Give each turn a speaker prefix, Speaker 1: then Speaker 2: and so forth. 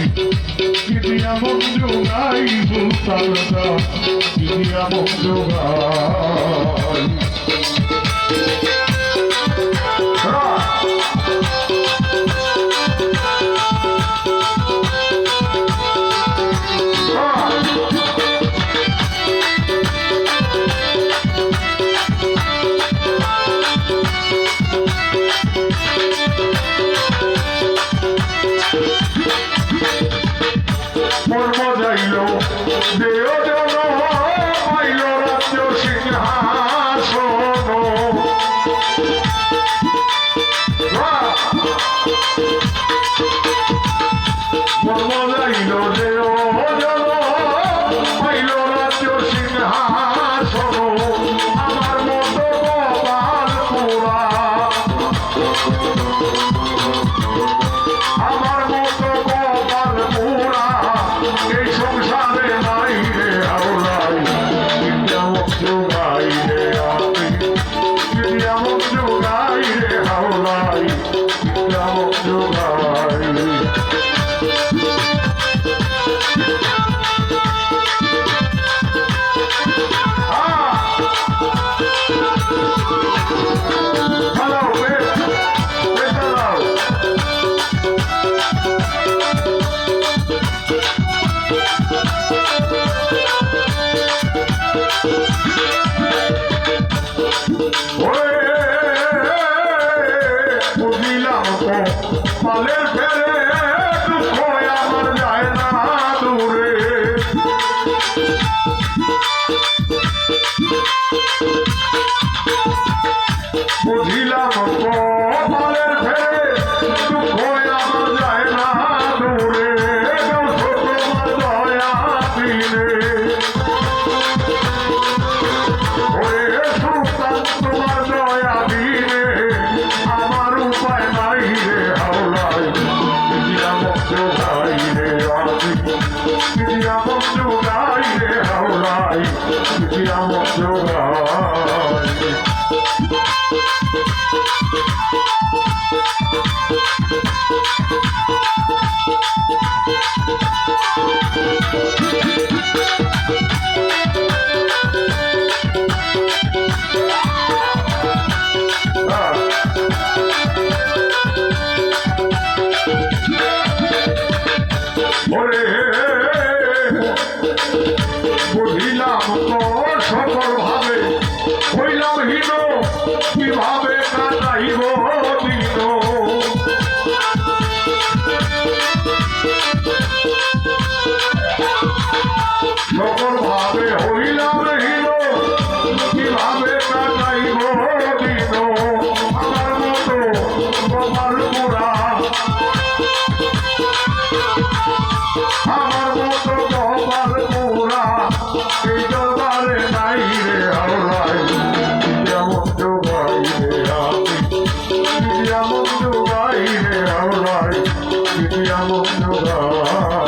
Speaker 1: Idia Monjogai, Butalada, Idia Monjogai. Valer Pere, tu foi amar যায় না দূরে বুঝিলাম তো Valer Pere, tu foi amar যায় না দূরে তোমার দয়া দিলে ওরে সুলতান তোমার দয়া দিলে আমার উপায় নাই রে বুঝিলাম তো সকল ভাবে হইলাম হীন কিভাবে কাটাইব দিন সকল ভাবে হইলাম হীন কিভাবে কাটাইব দিন আমার মতো কপাল পুরা আমার মতো কপাল পুরা এই দরবারে নাই রে আল্লাহ যেমন জোগাই রে আমি যেমন জোগাই রে আল্লাহ যেমন জোগাই